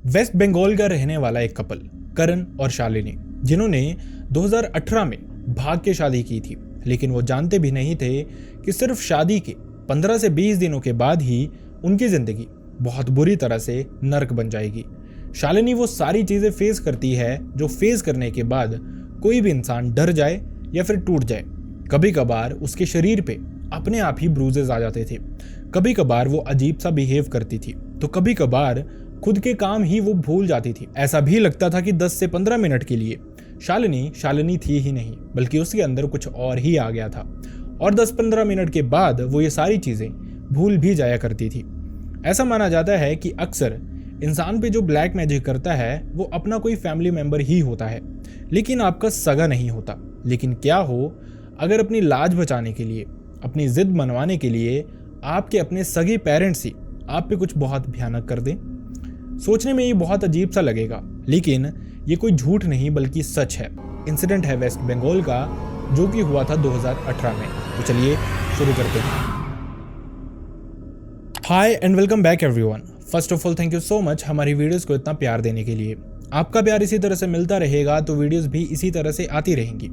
Waste Bengal का रहने वाला एक कपल करण और शालिनी, जिन्होंने 2018 में भाग के शादी की थी, लेकिन वो जानते भी नहीं थे कि सिर्फ शादी के 15 से 20 दिनों के बाद ही उनकी जिंदगी बहुत बुरी तरह से नर्क बन जाएगी। शालिनी वो सारी चीजें फेस करती है जो फेस करने के बाद कोई भी इंसान डर जाए या फिर टूट जाए। कभी कभार उसके शरीर पे अपने आप ही ब्रूजेस आ जाते थे, कभी कभार वो अजीब सा बिहेव करती थी, तो कभी कभार खुद के काम ही वो भूल जाती थी। ऐसा भी लगता था कि 10 से 15 मिनट के लिए शालिनी थी ही नहीं, बल्कि उसके अंदर कुछ और ही आ गया था, और 10-15 मिनट के बाद वो ये सारी चीजें भूल भी जाया करती थी। ऐसा माना जाता है कि अक्सर इंसान पे जो ब्लैक मैजिक करता है वो अपना कोई फैमिली मेंबर ही होता है, लेकिन आपका सगा नहीं होता। लेकिन क्या हो अगर अपनी लाज बचाने के लिए, अपनी जिद मनवाने के लिए आपके अपने सगे पेरेंट्स ही आप पे कुछ बहुत भयानक कर दें। सोचने में ये बहुत अजीब सा लगेगा, लेकिन ये कोई झूठ नहीं बल्कि सच है। इंसिडेंट है वेस्ट बंगाल का, जो कि हुआ था 2018 में। तो चलिए शुरू करते हैं। Hi and welcome back everyone. First of all thank you so much हमारी वीडियोस को इतना प्यार देने के लिए। आपका प्यार इसी तरह से मिलता रहेगा तो वीडियोस भी इसी तरह से आती रहेंगी।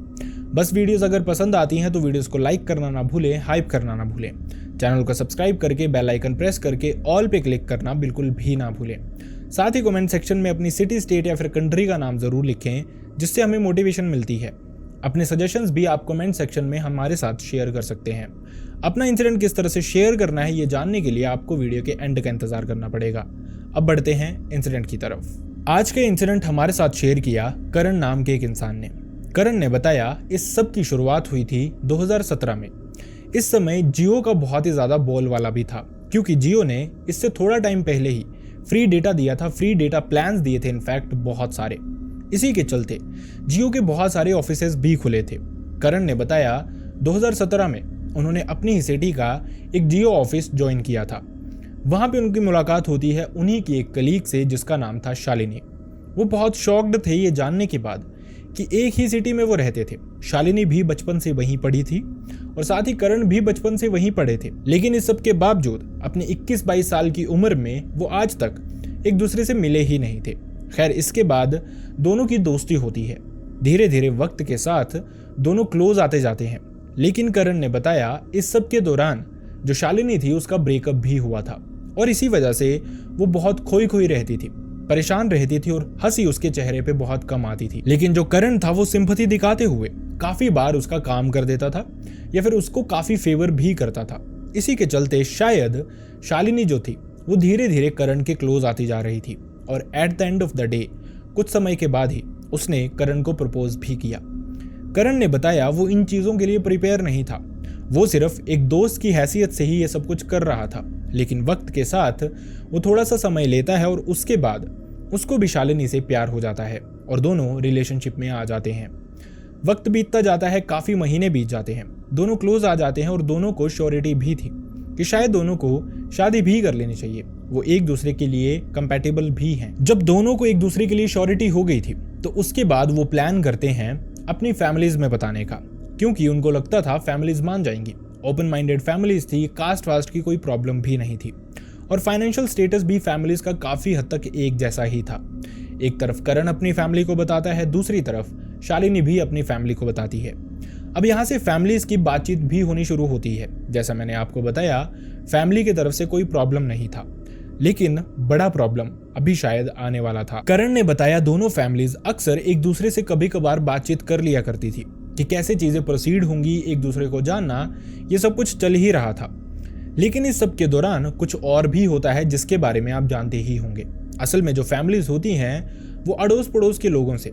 बस वीडियोस अगर पसंद आती हैं तो वीडियोस को लाइक करना ना भूलें, हाइप करना ना भूलें, चैनल को सब्सक्राइब करके बेल आइकन प्रेस करके ऑल पे क्लिक करना बिल्कुल भी ना भूलें। साथ ही कमेंट सेक्शन में अपनी सिटी, स्टेट या फिर कंट्री का नाम जरूर लिखें, जिससे हमें मोटिवेशन मिलती है। अपने सजेशंस भी आप कमेंट सेक्शन में हमारे साथ शेयर कर सकते हैं। अपना इंसिडेंट किस तरह से शेयर करना है ये जानने के लिए आपको वीडियो के एंड का इंतजार करना पड़ेगा। अब बढ़ते हैं इंसिडेंट की तरफ। आज के इंसिडेंट हमारे साथ शेयर किया करण नाम के एक इंसान ने। करण ने बताया इस सब की शुरुआत हुई थी 2017 में। इस समय जियो का बहुत ही ज्यादा बोल वाला भी था, क्योंकि जियो ने इससे थोड़ा टाइम पहले ही फ्री डेटा दिया था, फ्री डेटा प्लान्स दिए थे इनफैक्ट बहुत सारे। इसी के चलते जियो के बहुत सारे ऑफिसेज भी खुले थे। करण ने बताया 2017 में उन्होंने अपनी ही सिटी का एक जियो ऑफिस ज्वाइन किया था। वहां पे उनकी मुलाकात होती है उन्हीं की एक कलीग से जिसका नाम था शालिनी। वो बहुत शॉक्ड थे ये जानने के बाद कि एक ही सिटी में वो रहते थे। शालिनी भी बचपन से वहीं पढ़ी थी और साथ ही करण भी बचपन से वहीं पढ़े थे, लेकिन इस सब के बावजूद अपने 21-22 साल की उम्र में वो आज तक एक दूसरे से मिले ही नहीं थे। खैर, इसके बाद दोनों की दोस्ती होती है। धीरे धीरे वक्त के साथ दोनों क्लोज आते जाते हैं, लेकिन करण ने बताया इस सब के दौरान जो शालिनी थी उसका ब्रेकअप भी हुआ था, और इसी वजह से वो बहुत खोई खोई रहती थी, परेशान रहती थी और हंसी उसके चेहरे पे बहुत कम आती थी। लेकिन जो करण था वो सिंपैथी दिखाते हुए काफी बार उसका काम कर देता था या फिर उसको काफी फेवर भी करता था। इसी के चलते शायद शालिनी जो थी वो धीरे धीरे करण के क्लोज आती जा रही थी, और at the end of the day कुछ समय के बाद ही उसने करण को प्रपोज भी किया। करण ने बताया वो इन चीजों के लिए प्रिपेयर नहीं था, वो सिर्फ एक दोस्त की हैसियत से ही ये सब कुछ कर रहा था। लेकिन वक्त के साथ वो थोड़ा सा समय लेता है और उसके बाद उसको भी शालिनी से प्यार हो जाता है और दोनों रिलेशनशिप में आ जाते हैं। वक्त बीतता जाता है, काफी महीने बीत जाते हैं, दोनों क्लोज आ जाते हैं और दोनों को श्योरिटी भी थी कि शायद दोनों को शादी भी कर लेनी चाहिए। वो एक दूसरे के लिए कंपैटिबल भी हैं। जब दोनों को एक दूसरे के लिए श्योरिटी हो गई थी तो उसके बाद वो प्लान करते हैं अपनी फैमिलीज में बताने का, क्योंकि उनको लगता था फैमिलीज मान जाएंगी। ओपन माइंडेड फैमिलीज थी, कास्ट वास्ट की कोई प्रॉब्लम भी नहीं थी, और फाइनेंशियल स्टेटस भी फैमिलीज का काफी हद तक एक जैसा ही था। एक तरफ करण अपनी फैमिली को बताता है, दूसरी तरफ शालिनी भी अपनी फैमिली को बताती है। अब यहाँ से फैमिलीज की बातचीत भी होनी शुरू होती है। जैसा मैंने आपको बताया, फैमिली की तरफ से कोई प्रॉब्लम नहीं था, लेकिन बड़ा प्रॉब्लम अभी शायद आने वाला था। करण ने बताया दोनों फैमिलीज अक्सर एक दूसरे से कभी कभार बातचीत कर लिया करती थी कि कैसे चीजें प्रोसीड होंगी, एक दूसरे को जानना, ये सब कुछ चल ही रहा था। लेकिन इस सब के दौरान कुछ और भी होता है जिसके बारे में आप जानते ही होंगे। असल में जो फैमिलीज होती हैं वो अड़ोस पड़ोस के लोगों से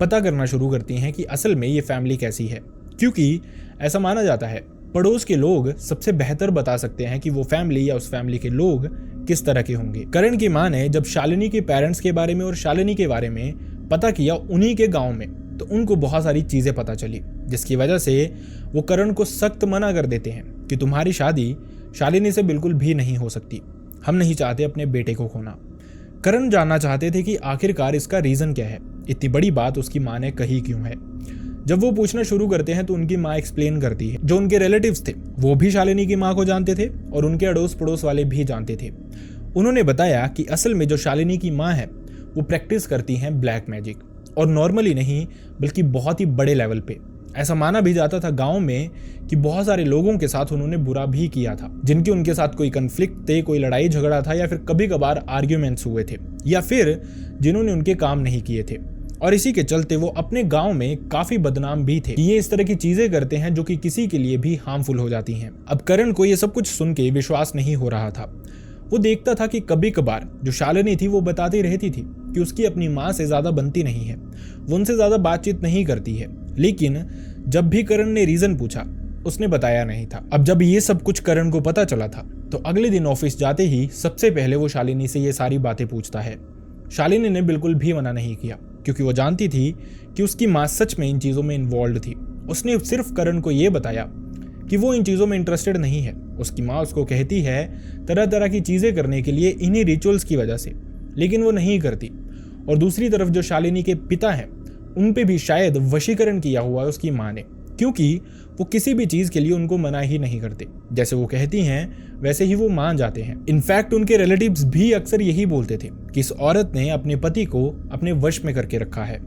पता करना शुरू करती हैं कि असल में ये फैमिली कैसी है, क्योंकि ऐसा माना जाता है पड़ोस के लोग सबसे बेहतर बता सकते हैं कि वो फैमिली या उस फैमिली के लोग किस तरह के होंगे। करण की मां ने जब शालिनी के पेरेंट्स के बारे में और शालिनी के बारे में पता किया उन्हीं के गाँव में, तो उनको बहुत सारी चीजें पता चली, जिसकी वजह से वो करण को सख्त मना कर देते हैं कि तुम्हारी शादी शालिनी से बिल्कुल भी नहीं हो सकती, हम नहीं चाहते अपने बेटे को खोना। करण जानना चाहते थे कि आखिरकार इसका रीजन क्या है, इतनी बड़ी बात उसकी मां ने कही क्यों है। जब वो पूछना शुरू करते हैं तो उनकी माँ एक्सप्लेन करती है जो उनके रिलेटिव्स थे वो भी शालिनी की माँ को जानते थे और उनके अड़ोस पड़ोस वाले भी जानते थे। उन्होंने बताया कि असल में जो शालिनी की माँ है वो प्रैक्टिस करती हैं ब्लैक मैजिक, और नॉर्मली नहीं बल्कि बहुत ही बड़े लेवल पे। ऐसा माना भी जाता था गांव में कि बहुत सारे लोगों के साथ उन्होंने बुरा भी किया था, जिनके उनके साथ कोई कन्फ्लिक्ट थे, कोई लड़ाई झगड़ा था, या फिर कभी कभार आर्ग्यूमेंट्स हुए थे, या फिर जिन्होंने उनके काम नहीं किए थे। और इसी के चलते वो अपने गांव में काफी बदनाम भी थे कि ये इस तरह की चीजें करते हैं जो कि किसी के लिए भी हार्मफुल हो जाती हैं। अब करण को ये सब कुछ सुन के विश्वास नहीं हो रहा था। वो देखता था कि कभी कभार जो शालिनी थी वो बताती रहती थी कि उसकी अपनी माँ से ज्यादा बनती नहीं है, वो उनसे ज्यादा बातचीत नहीं करती है, लेकिन जब भी करण ने रीजन पूछा उसने बताया नहीं था। अब जब ये सब कुछ करण को पता चला था तो अगले दिन ऑफिस जाते ही सबसे पहले वो शालिनी से ये सारी बातें पूछता है। शालिनी ने बिल्कुल भी मना नहीं किया, क्योंकि वो जानती थी कि उसकी माँ सच में इन चीज़ों में इन्वॉल्व थी। उसने सिर्फ करण को ये बताया कि वो इन चीज़ों में इंटरेस्टेड नहीं है। उसकी माँ उसको कहती है तरह तरह की चीज़ें करने के लिए इन्हीं रिचुअल्स की वजह से, लेकिन वो नहीं करती। और दूसरी तरफ जो शालिनी के पिता हैं उन पे भी शायद वशीकरण किया हुआ है उसकी माँ ने, क्योंकि वो किसी भी चीज़ के लिए उनको मना ही नहीं करते। जैसे वो कहती हैं वैसे ही वो मान जाते हैं। इनफैक्ट उनके रिलेटिव्स भी अक्सर यही बोलते थे कि इस औरत ने अपने पति को अपने वश में करके रखा है।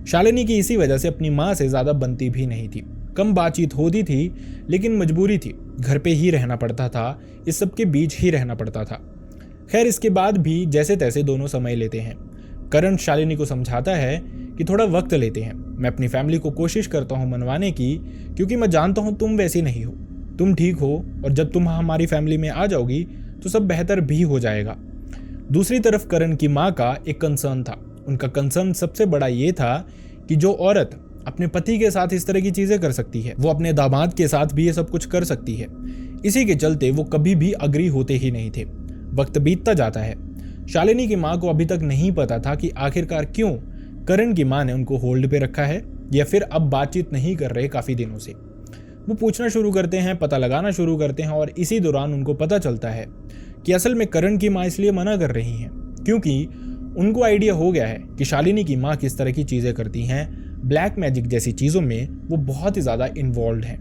शालिनी की इसी वजह से अपनी माँ से ज़्यादा बनती भी नहीं थी, कम बातचीत होती थी, लेकिन मजबूरी थी, घर पे ही रहना पड़ता था, इस सब के बीच ही रहना पड़ता था। खैर इसके बाद भी जैसे तैसे दोनों समय लेते हैं। करण शालिनी को समझाता है कि थोड़ा वक्त लेते हैं, मैं अपनी फैमिली को कोशिश करता हूँ मनवाने की, क्योंकि मैं जानता हूँ तुम वैसी नहीं हो, तुम ठीक हो, और जब तुम हमारी फैमिली में आ जाओगी तो सब बेहतर भी हो जाएगा। दूसरी तरफ करण की माँ का एक कंसर्न था। उनका कंसर्न सबसे बड़ा ये था कि जो औरत अपने पति के साथ इस तरह की चीज़ें कर सकती है, वो अपने दामाद के साथ भी ये सब कुछ कर सकती है। इसी के चलते वो कभी भी अग्री होते ही नहीं थे। वक्त बीतता जाता है। शालिनी की माँ को अभी तक नहीं पता था कि आखिरकार क्यों करण की माँ ने उनको होल्ड पे रखा है, या फिर अब बातचीत नहीं कर रहे काफ़ी दिनों से। वो पूछना शुरू करते हैं, पता लगाना शुरू करते हैं, और इसी दौरान उनको पता चलता है कि असल में करण की माँ इसलिए मना कर रही हैं क्योंकि उनको आइडिया हो गया है कि शालिनी की माँ किस तरह की चीज़ें करती हैं, ब्लैक मैजिक जैसी चीज़ों में वो बहुत ही ज़्यादा इन्वॉल्व हैं।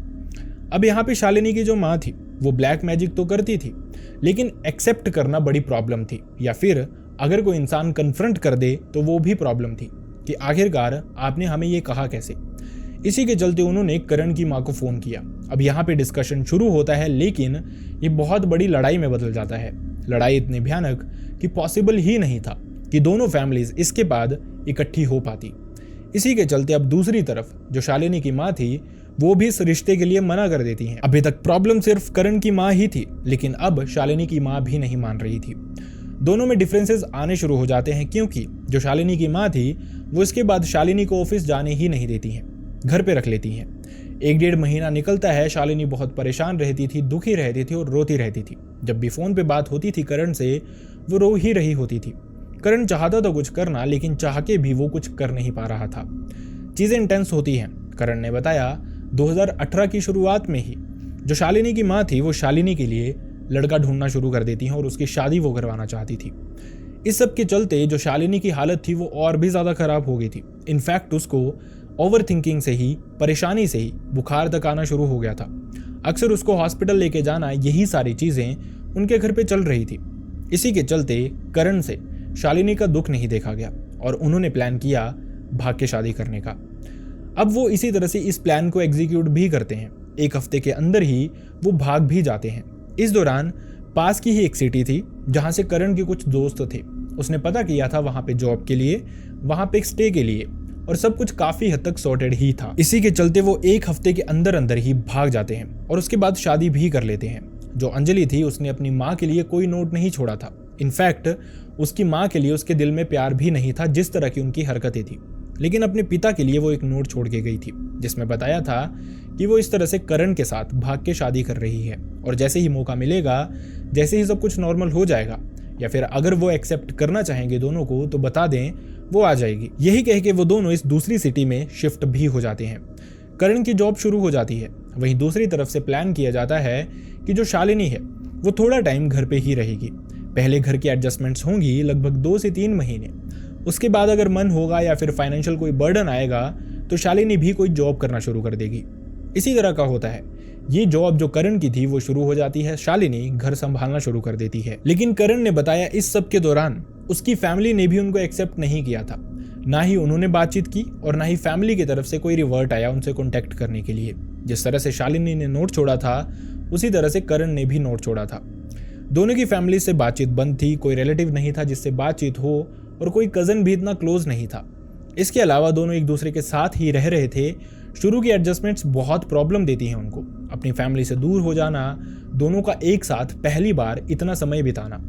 अब यहाँ पे शालिनी की जो माँ थी वो ब्लैक मैजिक तो करती थी, लेकिन एक्सेप्ट करना बड़ी प्रॉब्लम थी, या फिर अगर कोई इंसान कन्फ्रंट कर दे तो वो भी प्रॉब्लम थी कि आखिरकार आपने हमें ये कहा कैसे। इसी के चलते उन्होंने करण की माँ को फ़ोन किया। अब यहाँ पे डिस्कशन शुरू होता है, लेकिन ये बहुत बड़ी लड़ाई में बदल जाता है। लड़ाई इतनी भयानक कि पॉसिबल ही नहीं था कि दोनों फैमिलीज इसके बाद इकट्ठी हो पाती। इसी के चलते अब दूसरी तरफ जो शालिनी की माँ थी वो भी इस रिश्ते के लिए मना कर देती हैं। अभी तक प्रॉब्लम सिर्फ करण की माँ ही थी, लेकिन अब शालिनी की माँ भी नहीं मान रही थी। दोनों में डिफरेंसेस आने शुरू हो जाते हैं, क्योंकि जो शालिनी की माँ थी वो इसके बाद शालिनी को ऑफिस जाने ही नहीं देती हैं, घर पे रख लेती हैं। 1-1.5 महीना निकलता है। शालिनी बहुत परेशान रहती थी, दुखी रहती थी और रोती रहती थी। जब भी फ़ोन पे बात होती थी करण से, वो रो ही रही होती थी। करण चाहता था कुछ करना, लेकिन चाह के भी वो कुछ कर नहीं पा रहा था। चीज़ें इंटेंस होती हैं। करण ने बताया 2018 की शुरुआत में ही जो शालिनी की माँ थी वो शालिनी के लिए लड़का ढूंढना शुरू कर देती हैं और उसकी शादी वो करवाना चाहती थी। इस सब के चलते जो शालिनी की हालत थी वो और भी ज़्यादा ख़राब हो गई थी। इनफैक्ट उसको ओवर थिंकिंग से ही, परेशानी से ही बुखार तक आना शुरू हो गया था। अक्सर उसको हॉस्पिटल लेके जाना, यही सारी चीज़ें उनके घर पे चल रही थी। इसी के चलते करण से शालिनी का दुख नहीं देखा गया और उन्होंने प्लान किया भाग के शादी करने का। अब वो इसी तरह से इस प्लान को एग्जीक्यूट भी करते हैं। 1 हफ्ते के अंदर ही वो भाग भी जाते हैं। इस दौरान पास की ही एक सिटी थी जहाँ से करण के कुछ दोस्त थे। उसने पता किया था वहाँ पे जॉब के लिए, वहाँ पे एक स्टे के लिए, और सब कुछ काफ़ी हद तक सॉर्टेड ही था। इसी के चलते वो 1 हफ्ते के अंदर अंदर ही भाग जाते हैं और उसके बाद शादी भी कर लेते हैं। जो अंजलि थी उसने अपनी माँ के लिए कोई नोट नहीं छोड़ा था। इनफैक्ट उसकी माँ के लिए उसके दिल में प्यार भी नहीं था, जिस तरह की उनकी हरकतें थी। लेकिन अपने पिता के लिए वो एक नोट छोड़ के गई थी जिसमें बताया था कि वो इस तरह से करण के साथ भाग के शादी कर रही है और जैसे ही मौका मिलेगा, जैसे ही सब कुछ नॉर्मल हो जाएगा, या फिर अगर वो एक्सेप्ट करना चाहेंगे दोनों को तो बता दें, वो आ जाएगी। यही कह के वो दोनों इस दूसरी सिटी में शिफ्ट भी हो जाते हैं। करण की जॉब शुरू हो जाती है। वहीं दूसरी तरफ से प्लान किया जाता है कि जो शालिनी है वो थोड़ा टाइम घर पे ही रहेगी। पहले घर की एडजस्टमेंट्स होंगी लगभग 2 से 3 महीने। उसके बाद अगर मन होगा या फिर फाइनेंशियल कोई बर्डन आएगा तो शालिनी भी कोई जॉब करना शुरू कर देगी। इसी तरह का होता है। ये जॉब जो करण की थी वो शुरू हो जाती है, शालिनी घर संभालना शुरू कर देती है। लेकिन करण ने बताया इस सब के दौरान उसकी फैमिली ने भी उनको एक्सेप्ट नहीं किया था। ना ही उन्होंने बातचीत की और ना ही फैमिली की तरफ से कोई रिवर्ट आया उनसे कॉन्टैक्ट करने के लिए। जिस तरह से शालिनी ने नोट छोड़ा था उसी तरह से करण ने भी नोट छोड़ा था। दोनों की फैमिली से बातचीत बंद थी, कोई रिलेटिव नहीं था जिससे बातचीत हो और कोई कज़न भी इतना क्लोज नहीं था। इसके अलावा दोनों एक दूसरे के साथ ही रह रहे थे। शुरू की एडजस्टमेंट्स बहुत प्रॉब्लम देती हैं उनको। अपनी फैमिली से दूर हो जाना, दोनों का एक साथ पहली बार इतना समय बिताना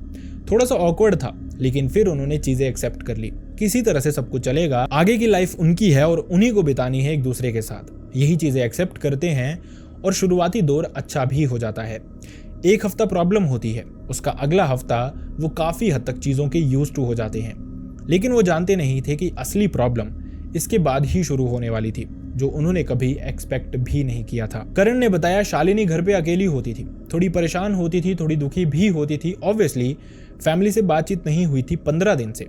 थोड़ा सा ऑकवर्ड था, लेकिन फिर उन्होंने चीज़ें एक्सेप्ट कर ली। किसी तरह से सब कुछ चलेगा, आगे की लाइफ उनकी है और उन्हीं को बितानी है एक दूसरे के साथ। यही चीज़ें एक्सेप्ट करते हैं और शुरुआती दौर अच्छा भी हो जाता है। एक हफ्ता प्रॉब्लम होती है, उसका अगला हफ्ता वो काफ़ी हद तक चीज़ों के यूज्ड टू हो जाते हैं। लेकिन वो जानते नहीं थे कि असली प्रॉब्लम इसके बाद ही शुरू होने वाली थी, जो उन्होंने कभी एक्सपेक्ट भी नहीं किया था। करण ने बताया शालिनी घर पे अकेली होती थी, थोड़ी परेशान होती थी, थोड़ी दुखी भी होती थी। ऑब्वियसली फैमिली से बातचीत नहीं हुई थी 15 दिन से,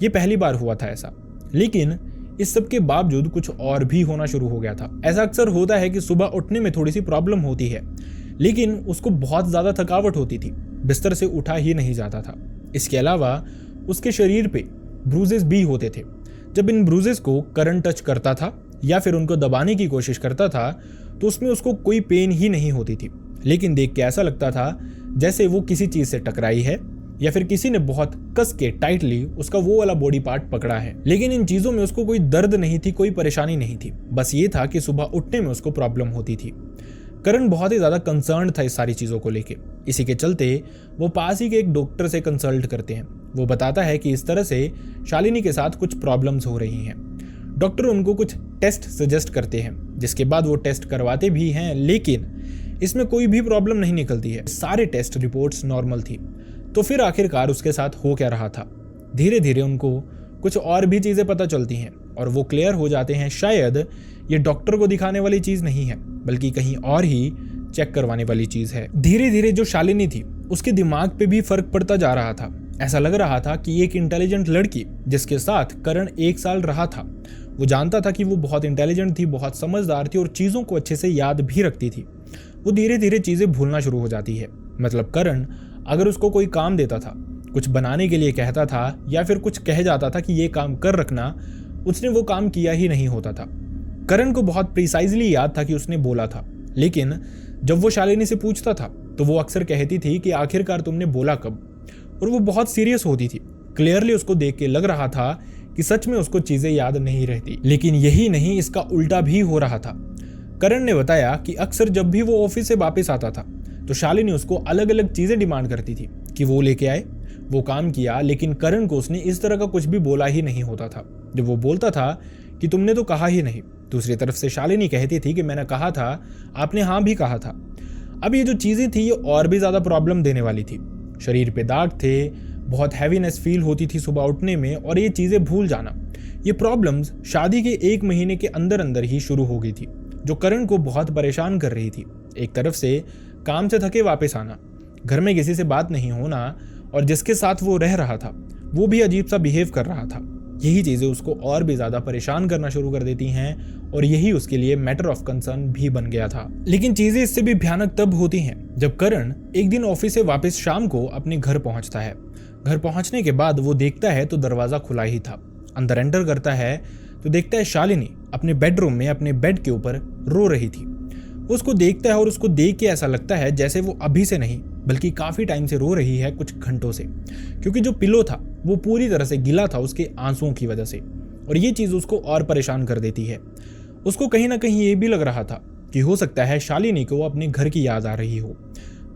ये पहली बार हुआ था ऐसा। लेकिन इस सब के बावजूद कुछ और भी होना शुरू हो गया था। ऐसा अक्सर होता है कि सुबह उठने में थोड़ी सी प्रॉब्लम होती है, लेकिन उसको बहुत ज़्यादा थकावट होती थी, बिस्तर से उठा ही नहीं जाता था। इसके अलावा उसके शरीर पे ब्रूजेस भी होते थे। जब इन ब्रूजेस को करण टच करता था या फिर उनको दबाने की कोशिश करता था तो उसमें उसको कोई पेन ही नहीं होती थी, लेकिन देख के ऐसा लगता था जैसे वो किसी चीज़ से टकराई है या फिर किसी ने बहुत कस के टाइटली उसका वो वाला बॉडी पार्ट पकड़ा है। लेकिन इन चीज़ों में उसको कोई दर्द नहीं थी, कोई परेशानी नहीं थी, बस ये था कि सुबह उठने में उसको प्रॉब्लम होती थी। करण बहुत ही ज़्यादा कंसर्न था इस सारी चीज़ों को लेके। इसी के चलते वो पास ही के एक डॉक्टर से कंसल्ट करते हैं। वो बताता है कि इस तरह से शालिनी के साथ कुछ प्रॉब्लम्स हो रही हैं। डॉक्टर उनको कुछ टेस्ट सजेस्ट करते हैं, जिसके बाद वो टेस्ट करवाते भी हैं, लेकिन इसमें कोई भी प्रॉब्लम नहीं निकलती है। सारे टेस्ट रिपोर्ट्स नॉर्मल थी। तो फिर आखिरकार उसके साथ हो क्या रहा था? धीरे धीरे उनको कुछ और भी चीज़ें पता चलती हैं और वो क्लियर हो जाते हैं शायद ये डॉक्टर को दिखाने वाली चीज़ नहीं है, बल्कि कहीं और ही चेक करवाने वाली चीज़ है। धीरे धीरे जो शालिनी थी उसके दिमाग पे भी फर्क पड़ता जा रहा था। ऐसा लग रहा था कि एक इंटेलिजेंट लड़की जिसके साथ करण 1 साल रहा था, वो जानता था कि वो बहुत इंटेलिजेंट थी, बहुत समझदार थी और चीज़ों को अच्छे से याद भी रखती थी। वो धीरे धीरे चीज़ें भूलना शुरू हो जाती है। मतलब करण अगर उसको कोई काम देता था, कुछ बनाने के लिए कहता था या फिर कुछ कह जाता था कि ये काम कर रखना, उसने वो काम किया ही नहीं होता था। करण को बहुत प्रिसाइजली याद था कि उसने बोला था, लेकिन जब वो शालिनी से पूछता था तो वो अक्सर कहती थी कि आखिरकार तुमने बोला कब, और वो बहुत सीरियस होती थी। क्लियरली उसको देख के लग रहा था कि सच में उसको चीज़ें याद नहीं रहती। लेकिन यही नहीं, इसका उल्टा भी हो रहा था। करण ने बताया कि अक्सर जब भी वो ऑफिस से वापस आता था तो शालिनी उसको अलग अलग चीज़ें डिमांड करती थी कि वो लेके आए। वो काम किया, लेकिन करण को उसने इस तरह का कुछ भी बोला ही नहीं होता था। जब वो बोलता था कि तुमने तो कहा ही नहीं, दूसरी तरफ से शालिनी कहती थी कि मैंने कहा था, आपने हाँ भी कहा था। अब ये जो चीज़ें थी ये और भी ज़्यादा प्रॉब्लम देने वाली थी। शरीर पे दाग थे, बहुत हैवीनेस फील होती थी सुबह उठने में, और ये चीज़ें भूल जाना। ये प्रॉब्लम्स शादी के 1 महीने के अंदर अंदर ही शुरू हो गई थी, जो करण को बहुत परेशान कर रही थी। एक तरफ से काम से थके वापस आना, घर में किसी से बात नहीं होना, और जिसके साथ वो रह रहा था वो भी अजीब सा बिहेव कर रहा था। यही चीज़ें उसको और भी ज़्यादा परेशान करना शुरू कर देती हैं और यही उसके लिए मैटर ऑफ कंसर्न भी बन गया था। लेकिन चीज़ें इससे भी भयानक तब होती हैं जब करण एक दिन ऑफिस से वापस शाम को अपने घर पहुंचता है। घर पहुंचने के बाद वो देखता है तो दरवाज़ा खुला ही था। अंदर एंटर करता है तो देखता है शालिनी अपने बेडरूम में अपने बेड के ऊपर रो रही थी। उसको देखता है और उसको देख के ऐसा लगता है जैसे वो अभी से नहीं बल्कि काफ़ी टाइम से रो रही है, कुछ घंटों से, क्योंकि जो पिलो था वो पूरी तरह से गिला था उसके आंसुओं की वजह से, और ये चीज़ उसको और परेशान कर देती है। उसको कहीं ना कहीं ये भी लग रहा था कि हो सकता है शालिनी को अपने घर की याद आ रही हो।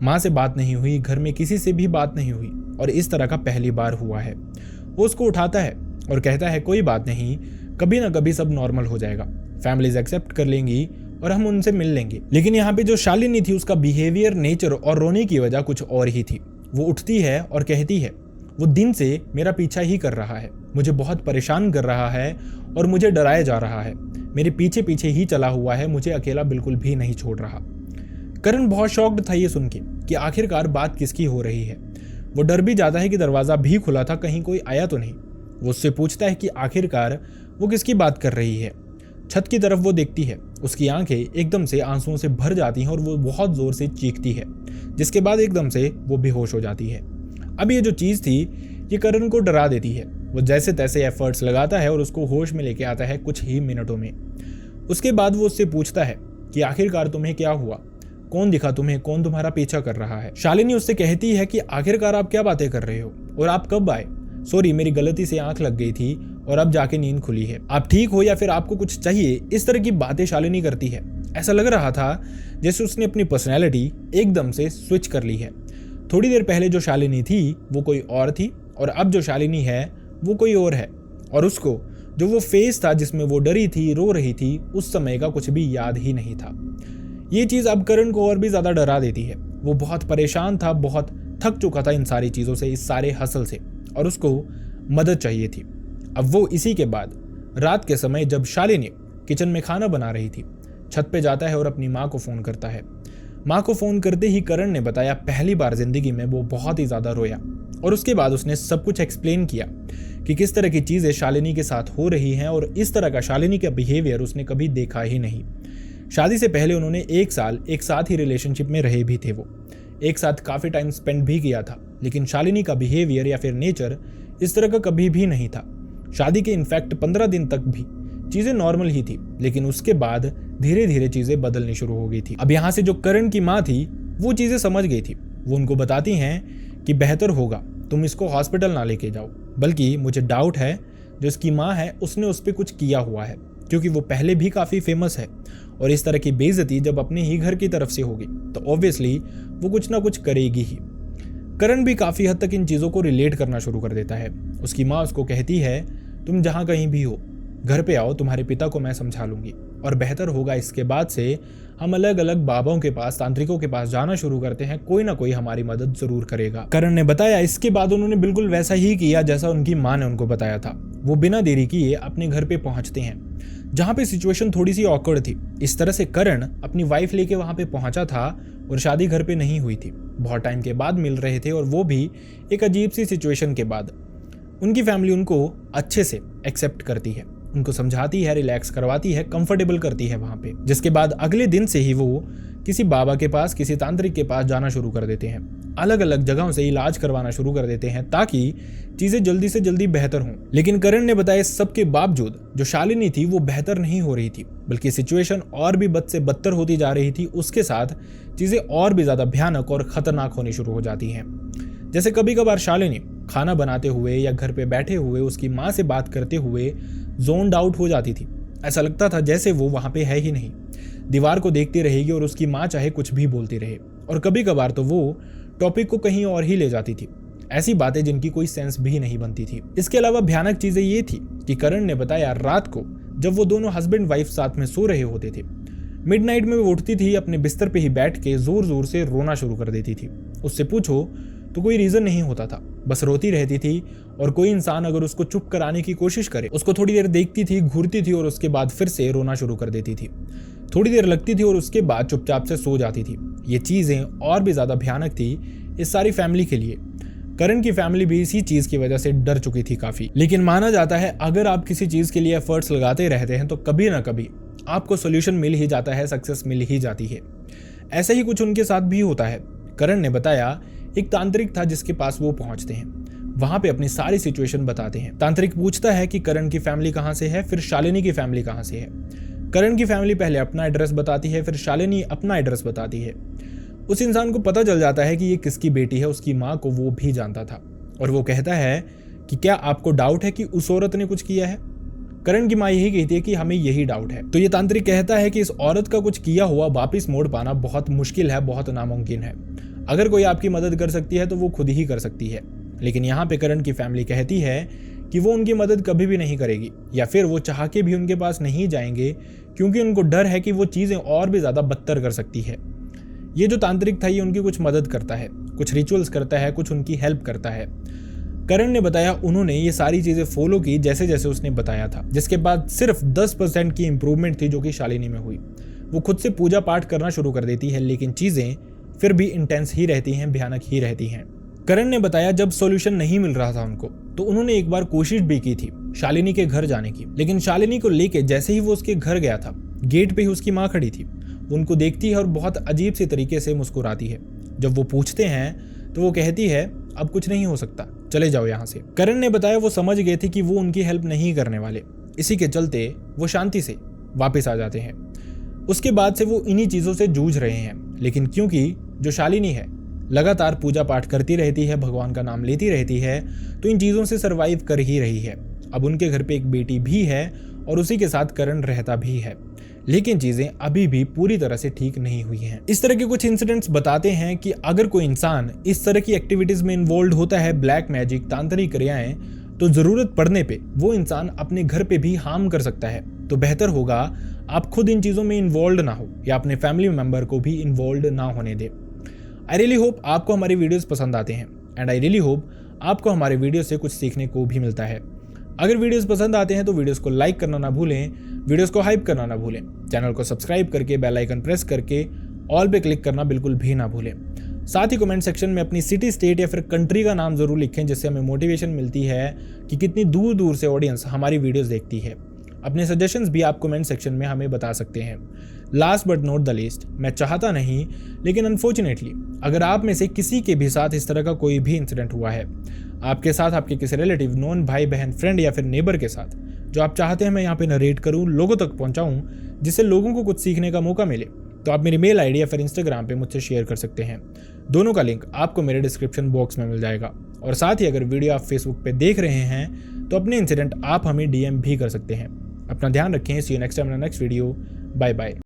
माँ से बात नहीं हुई, घर में किसी से भी बात नहीं हुई, और इस तरह का पहली बार हुआ है। वो उसको उठाता है और कहता है कोई बात नहीं, कभी ना कभी सब नॉर्मल हो जाएगा, फैमिलीज एक्सेप्ट कर लेंगी और हम उनसे मिल लेंगे। लेकिन यहाँ पे जो शालिनी थी उसका बिहेवियर, नेचर और रोने की वजह कुछ और ही थी। वो उठती है और कहती है वो दिन से मेरा पीछा ही कर रहा है, मुझे बहुत परेशान कर रहा है और मुझे डराया जा रहा है, मेरे पीछे पीछे ही चला हुआ है, मुझे अकेला बिल्कुल भी नहीं छोड़ रहा। करण बहुत शॉक्ड था ये सुन के कि आखिरकार बात किसकी हो रही है। वो डर भी जाता है कि दरवाज़ा भी खुला था, कहीं कोई आया तो नहीं। वो उससे पूछता है कि आखिरकार वो किसकी बात कर रही है। छत की तरफ वो देखती है, उसकी आंखें एकदम से आंसुओं से भर जाती हैं और वो बहुत ज़ोर से चीखती है, जिसके बाद एकदम से वो बेहोश हो जाती है। अब ये जो चीज़ थी ये करण को डरा देती है। वो जैसे तैसे एफर्ट्स लगाता है और उसको होश में लेके आता है कुछ ही मिनटों में। उसके बाद वो उससे पूछता है कि आखिरकार तुम्हें क्या हुआ, कौन दिखा तुम्हें, कौन तुम्हारा पीछा कर रहा है। शालिनी उससे कहती है कि आखिरकार आप क्या बातें कर रहे हो और आप कब आए? सॉरी, मेरी गलती से आंख लग गई थी और अब जाके नींद खुली है। आप ठीक हो या फिर आपको कुछ चाहिए? इस तरह की बातें शालिनी करती है। ऐसा लग रहा था जैसे उसने अपनी पर्सनैलिटी एकदम से स्विच कर ली है। थोड़ी देर पहले जो शालिनी थी वो कोई और थी और अब जो शालिनी है वो कोई और है। और उसको जो वो फेस था जिसमें वो डरी थी, रो रही थी, उस समय का कुछ भी याद ही नहीं था। ये चीज़ अब करण को और भी ज़्यादा डरा देती है। वो बहुत परेशान था, बहुत थक चुका था इन सारी चीज़ों से, इस सारे हसल से, और उसको मदद चाहिए थी। अब वो इसी के बाद रात के समय जब शालिनी किचन में खाना बना रही थी, छत पे जाता है और अपनी माँ को फ़ोन करता है। माँ को फ़ोन करते ही करण ने बताया पहली बार ज़िंदगी में वो बहुत ही ज़्यादा रोया और उसके बाद उसने सब कुछ एक्सप्लेन किया कि किस तरह की चीज़ें शालिनी के साथ हो रही हैं और इस तरह का शालिनी का बिहेवियर उसने कभी देखा ही नहीं। शादी से पहले उन्होंने 1 साल एक साथ ही रिलेशनशिप में रहे भी थे, वो एक साथ काफ़ी टाइम स्पेंड भी किया था, लेकिन शालिनी का बिहेवियर या फिर नेचर इस तरह का कभी भी नहीं था। शादी के इनफैक्ट 15 दिन तक भी चीज़ें नॉर्मल ही थी, लेकिन उसके बाद धीरे धीरे चीज़ें बदलनी शुरू हो गई थी। अब यहाँ से जो करण की माँ थी वो चीज़ें समझ गई थी। वो उनको बताती हैं कि बेहतर होगा तुम इसको हॉस्पिटल ना लेके जाओ, बल्कि मुझे डाउट है जो इसकी माँ है उसने उस पर कुछ किया हुआ है, क्योंकि वो पहले भी काफ़ी फेमस है और इस तरह की बेइज्जती जब अपने ही घर की तरफ से होगी तो ऑब्वियसली वो कुछ ना कुछ करेगी ही। करण भी काफ़ी हद तक इन चीज़ों को रिलेट करना शुरू कर देता है। उसकी माँ उसको कहती है तुम जहाँ कहीं भी हो घर पे आओ, तुम्हारे पिता को मैं समझा लूँगी और बेहतर होगा इसके बाद से हम अलग अलग बाबाओं के पास, तांत्रिकों के पास जाना शुरू करते हैं, कोई ना कोई हमारी मदद जरूर करेगा। करण ने बताया इसके बाद उन्होंने बिल्कुल वैसा ही किया जैसा उनकी माँ ने उनको बताया था। वो बिना देरी किए अपने घर पे पहुंचते हैं जहाँ पे सिचुएशन थोड़ी सी ऑकवर्ड थी। इस तरह से करण अपनी वाइफ लेके वहाँ पे पहुंचा था और शादी घर पे नहीं हुई थी, बहुत टाइम के बाद मिल रहे थे और वो भी एक अजीब सी सिचुएशन के बाद। उनकी फैमिली उनको अच्छे से एक्सेप्ट करती है, उनको समझाती है, रिलैक्स करवाती है, कंफर्टेबल करती है वहाँ पे। जिसके बाद अगले दिन से ही वो किसी बाबा के पास, किसी तांत्रिक के पास जाना शुरू कर देते हैं, अलग अलग जगहों से इलाज करवाना शुरू कर देते हैं ताकि चीज़ें जल्दी से जल्दी बेहतर हों। लेकिन करण ने बताया सबके बावजूद जो शालिनी थी वो बेहतर नहीं हो रही थी, बल्कि सिचुएशन और भी बद से बदतर होती जा रही थी। उसके साथ चीज़ें और भी ज़्यादा भयानक और ख़तरनाक होनी शुरू हो जाती हैं। जैसे कभी कभार शालिनी खाना बनाते हुए या घर पे बैठे हुए उसकी माँ से बात करते हुए जोन्ड आउट हो जाती थी। ऐसा लगता था जैसे वो वहाँ पे है ही नहीं, दीवार को देखती रहेगी और उसकी माँ चाहे कुछ भी बोलती रहे। और कभी कभार तो वो टॉपिक को कहीं और ही ले जाती थी, ऐसी बातें जिनकी कोई सेंस भी नहीं बनती थी। इसके अलावा भयानक चीज़ें ये थी कि करण ने बताया रात को जब वो दोनों हस्बैंड वाइफ साथ में सो रहे होते थे, मिडनाइट में वो उठती थी, अपने बिस्तर पे ही बैठ के जोर जोर से रोना शुरू कर देती थी। उससे पूछो तो कोई रीज़न नहीं होता था, बस रोती रहती थी। और कोई इंसान अगर उसको चुप कराने की कोशिश करे, उसको थोड़ी देर देखती थी, घूरती थी और उसके बाद फिर से रोना शुरू कर देती थी। थोड़ी देर लगती थी और उसके बाद चुपचाप से सो जाती थी। ये चीज़ें और भी ज़्यादा भयानक थी इस सारी फैमिली के लिए। करण की फैमिली भी इसी चीज़ की वजह से डर चुकी थी काफ़ी। लेकिन माना जाता है अगर आप किसी चीज़ के लिए एफर्ट्स लगाते रहते हैं तो कभी ना कभी आपको सोल्यूशन मिल ही जाता है, सक्सेस मिल ही जाती है। ऐसा ही कुछ उनके साथ भी होता है। करण ने बताया एक तांत्रिक था जिसके पास वो पहुंचते हैं, वहां पे अपनी सारी सिचुएशन बताते हैं। तांत्रिक पूछता है कि करण की फैमिली कहां से है, फिर शालिनी की फैमिली कहां से है। करण की फैमिली पहले अपना एड्रेस बताती है, फिर शालिनी अपना एड्रेस बताती है। उस इंसान को पता चल जाता है कि ये किसकी बेटी है, उसकी माँ को वो भी जानता था और वो कहता है कि क्या आपको डाउट है कि उस औरत ने कुछ किया है। करण की माँ यही कहती है कि हमें यही डाउट है। तो ये तांत्रिक कहता है कि इस औरत का कुछ किया हुआ वापिस मोड़ पाना बहुत मुश्किल है, बहुत नामुमकिन है। अगर कोई आपकी मदद कर सकती है तो वो खुद ही कर सकती है। लेकिन यहाँ पे करण की फैमिली कहती है कि वो उनकी मदद कभी भी नहीं करेगी, या फिर वो चाह के भी उनके पास नहीं जाएंगे क्योंकि उनको डर है कि वो चीज़ें और भी ज़्यादा बदतर कर सकती है। ये जो तांत्रिक था ये उनकी कुछ मदद करता है, कुछ रिचुअल्स करता है, कुछ उनकी हेल्प करता है। करण ने बताया उन्होंने ये सारी चीज़ें फॉलो की जैसे जैसे उसने बताया था, जिसके बाद सिर्फ 10% की इंप्रूवमेंट थी जो कि शालिनी में हुई। वो खुद से पूजा पाठ करना शुरू कर देती है, लेकिन चीज़ें फिर भी इंटेंस ही रहती हैं, भयानक ही रहती हैं। करण ने बताया जब सॉल्यूशन नहीं मिल रहा था उनको तो उन्होंने एक बार कोशिश भी की थी शालिनी के घर जाने की, लेकिन शालिनी को लेके जैसे ही वो उसके घर गया था गेट पे ही उसकी माँ खड़ी थी। वो उनको देखती है और बहुत अजीब से तरीके से मुस्कुराती है। जब वो पूछते हैं तो वो कहती है अब कुछ नहीं हो सकता, चले जाओ यहाँ से। करण ने बताया वो समझ गए थे कि वो उनकी हेल्प नहीं करने वाले, इसी के चलते वो शांति से वापस आ जाते हैं। उसके बाद से वो इन्हीं चीज़ों से जूझ रहे हैं, लेकिन क्योंकि जो शालिनी है लगातार पूजा पाठ करती रहती है, भगवान का नाम लेती रहती है, तो इन चीज़ों से सरवाइव कर ही रही है। अब उनके घर पे एक बेटी भी है और उसी के साथ करण रहता भी है, लेकिन चीज़ें अभी भी पूरी तरह से ठीक नहीं हुई हैं। इस तरह के कुछ इंसिडेंट्स बताते हैं कि अगर कोई इंसान इस तरह की एक्टिविटीज़ में इन्वॉल्व होता है, ब्लैक मैजिक, तांत्रिक क्रियाएं, तो ज़रूरत पड़ने पे वो इंसान अपने घर पे भी हार्म कर सकता है। तो बेहतर होगा आप खुद इन चीज़ों में इन्वॉल्व ना हो या अपने फैमिली मेम्बर को भी इन्वॉल्व ना होने दे। आई रियली होप आपको हमारे वीडियोस पसंद आते हैं एंड आई रियली होप आपको हमारे वीडियो से कुछ सीखने को भी मिलता है। अगर वीडियोस पसंद आते हैं तो वीडियोस को लाइक करना ना भूलें, वीडियोस को हाइप करना ना भूलें, चैनल को सब्सक्राइब करके बेल आइकन प्रेस करके ऑल पे क्लिक करना बिल्कुल भी ना भूलें। साथ ही कमेंट सेक्शन में अपनी सिटी, स्टेट या फिर कंट्री का नाम जरूर लिखें, जिससे हमें मोटिवेशन मिलती है कि कितनी दूर दूर से ऑडियंस हमारी वीडियोस देखती है। अपने सजेशंस भी आप कमेंट सेक्शन में हमें बता सकते हैं। Last but not the least, मैं चाहता नहीं लेकिन अनफॉर्चुनेटली अगर आप में से किसी के भी साथ इस तरह का कोई भी इंसिडेंट हुआ है, आपके साथ, आपके किसी रिलेटिव, नॉन, भाई बहन, फ्रेंड या फिर नेबर के साथ, जो आप चाहते हैं मैं यहाँ पे नरेट करूँ, लोगों तक पहुँचाऊँ, जिससे लोगों को कुछ सीखने का मौका मिले, तो आप मेरी मेल आईडी या फिर इंस्टाग्राम पे मुझसे शेयर कर सकते हैं। दोनों का लिंक आपको मेरे डिस्क्रिप्शन बॉक्स में मिल जाएगा। और साथ ही अगर वीडियो आप फेसबुक पे देख रहे हैं तो अपने इंसिडेंट आप हमें DM भी कर सकते हैं। अपना ध्यान रखें। See you next time in next video. Bye bye.